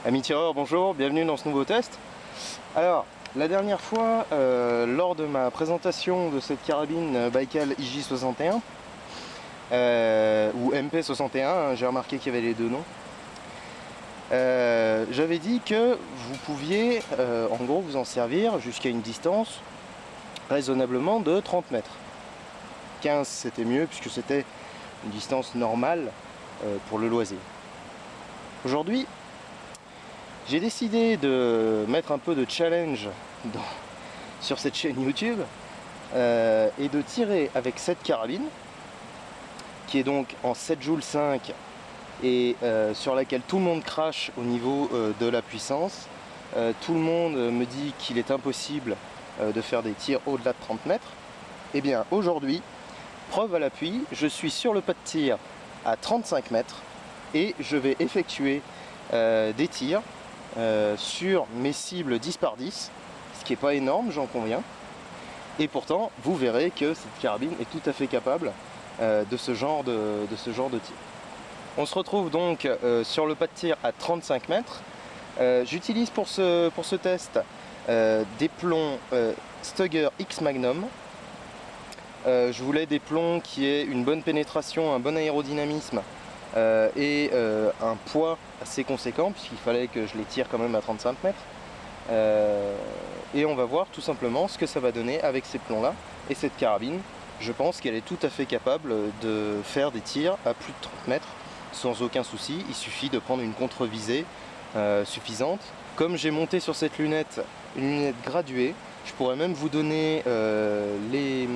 Amis tireurs, bonjour, bienvenue dans ce nouveau test. Alors, la dernière fois, lors de ma présentation de cette carabine Baikal IJ61, ou MP61, hein, j'ai remarqué qu'il y avait les deux noms, j'avais dit que vous pouviez, en gros, vous en servir jusqu'à une distance raisonnablement de 30 mètres. 15 c'était mieux puisque c'était une distance normale pour le loisir. Aujourd'hui, j'ai décidé de mettre un peu de challenge sur cette chaîne YouTube et de tirer avec cette carabine qui est donc en 7 joules 5 et sur laquelle tout le monde crache au niveau de la puissance. Tout le monde me dit qu'il est impossible de faire des tirs au-delà de 30 mètres. Et bien aujourd'hui, preuve à l'appui, je suis sur le pas de tir à 35 mètres et je vais effectuer des tirs sur mes cibles 10 par 10, ce qui n'est pas énorme, j'en conviens. Et pourtant, vous verrez que cette carabine est tout à fait capable de ce genre de tir. On se retrouve donc sur le pas de tir à 35 mètres. J'utilise pour ce test des plombs Stugger X Magnum. Je voulais des plombs qui aient une bonne pénétration, un bon aérodynamisme et un poids assez conséquent puisqu'il fallait que je les tire quand même à 35 mètres. Et on va voir tout simplement ce que ça va donner avec ces plombs là et cette carabine. Je pense qu'elle est tout à fait capable de faire des tirs à plus de 30 mètres sans aucun souci. Il suffit de prendre une contre-visée suffisante. Comme j'ai monté sur cette lunette une lunette graduée, je pourrais même vous donner les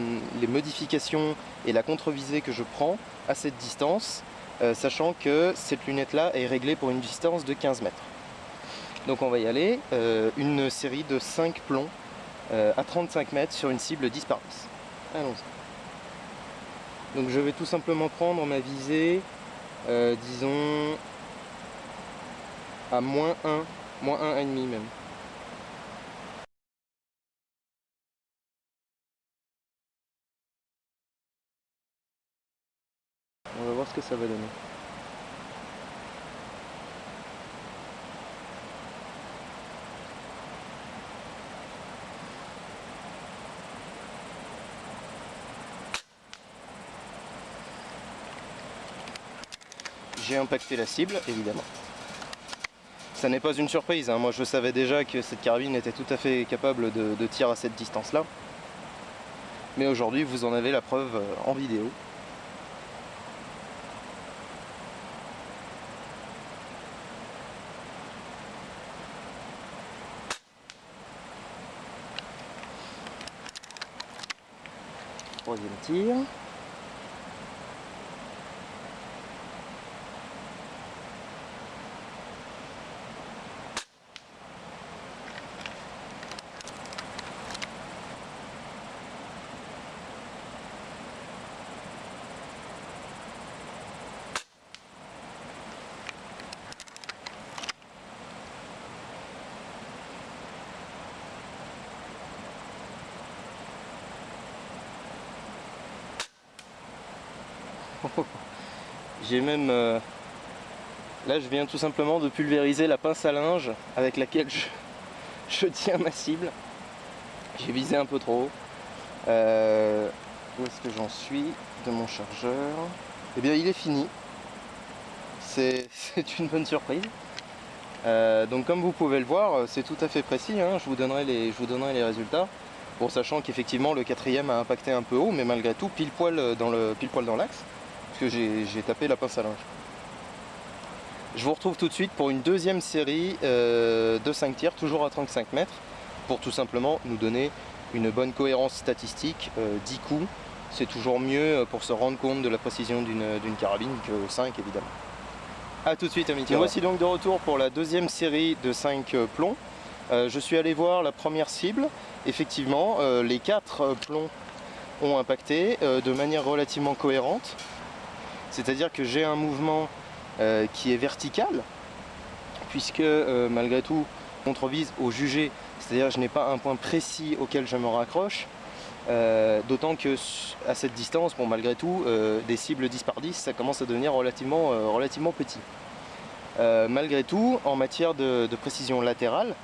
modifications et la contre-visée que je prends à cette distance, sachant que cette lunette là est réglée pour une distance de 15 mètres. Donc on va y aller, une série de 5 plombs à 35 mètres sur une cible 10 par 10. Allons-y. Donc je vais tout simplement prendre ma visée, disons à moins 1,5 même. On va voir ce que ça va donner. J'ai impacté la cible, évidemment. Ça n'est pas une surprise, hein. Moi je savais déjà que cette carabine était tout à fait capable de tir à cette distance-là. Mais aujourd'hui, vous en avez la preuve en vidéo. Troisième tir. J'ai même... là je viens tout simplement de pulvériser la pince à linge avec laquelle je tiens ma cible. J'ai visé un peu trop haut. Où est-ce que j'en suis de mon chargeur? Eh bien il est fini. C'est une bonne surprise. Donc comme vous pouvez le voir, c'est tout à fait précis, hein. Je vous donnerai les résultats. Bon, sachant qu'effectivement le quatrième a impacté un peu haut, mais malgré tout pile poil dans l'axe, parce que j'ai tapé la pince à linge. Je vous retrouve tout de suite pour une deuxième série de 5 tirs, toujours à 35 mètres, pour tout simplement nous donner une bonne cohérence statistique. 10 coups, c'est toujours mieux pour se rendre compte de la précision d'une carabine que 5 évidemment. A tout de suite, amis tireurs. Voici donc de retour pour la deuxième série de 5 plombs. Je suis allé voir la première cible. Effectivement, les 4 plombs ont impacté de manière relativement cohérente. C'est-à-dire que j'ai un mouvement qui est vertical, puisque malgré tout, contre-vise au jugé, c'est-à-dire que je n'ai pas un point précis auquel je me raccroche. D'autant que à cette distance, bon, malgré tout, des cibles 10 par 10, ça commence à devenir relativement petit. Malgré tout, en matière de précision latérale,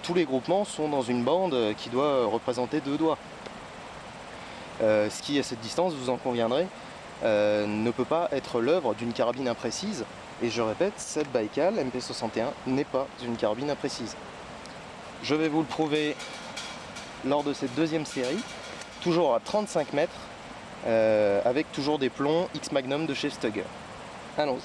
tous les groupements sont dans une bande qui doit représenter 2 doigts. Ce qui, à cette distance, vous en conviendrez, ne peut pas être l'œuvre d'une carabine imprécise. Et je répète, cette Baikal MP61 n'est pas une carabine imprécise. Je vais vous le prouver lors de cette deuxième série, toujours à 35 mètres, avec toujours des plombs X Magnum de chez Stugger. Allons-y.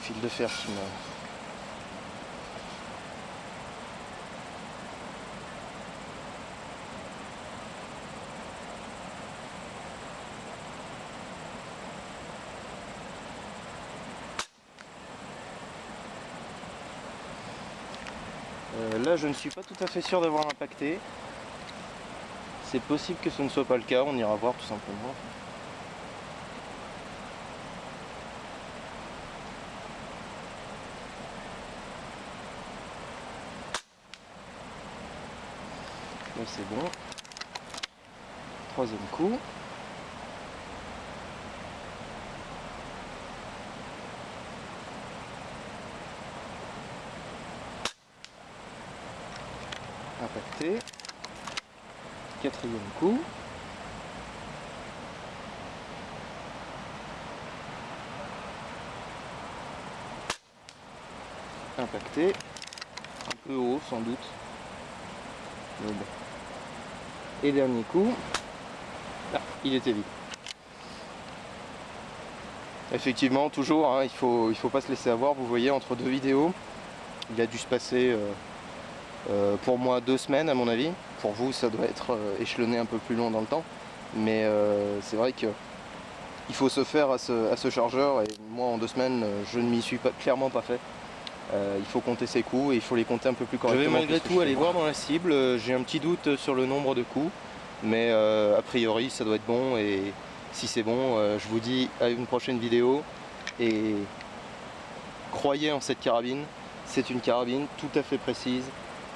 Fil de fer qui me... Là je ne suis pas tout à fait sûr d'avoir impacté. C'est possible que ce ne soit pas le cas, on ira voir tout simplement. Là c'est bon. Troisième coup. Impacté. Quatrième coup. Impacté. Un peu haut sans doute. Mais bon. Et dernier coup. Ah, il était vide. Effectivement, toujours, hein, il faut pas se laisser avoir. Vous voyez, entre deux vidéos, il a dû se passer pour moi 2 semaines à mon avis. Pour vous, ça doit être échelonné un peu plus long dans le temps. Mais c'est vrai que il faut se faire à ce chargeur. Et moi, en 2 semaines, je ne m'y suis clairement pas fait. Il faut compter ses coups et il faut les compter un peu plus correctement. Je vais malgré tout aller voir dans la cible. J'ai un petit doute sur le nombre de coups. Mais a priori, ça doit être bon. Et si c'est bon, je vous dis à une prochaine vidéo. Et croyez en cette carabine. C'est une carabine tout à fait précise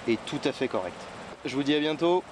et tout à fait correcte. Je vous dis à bientôt.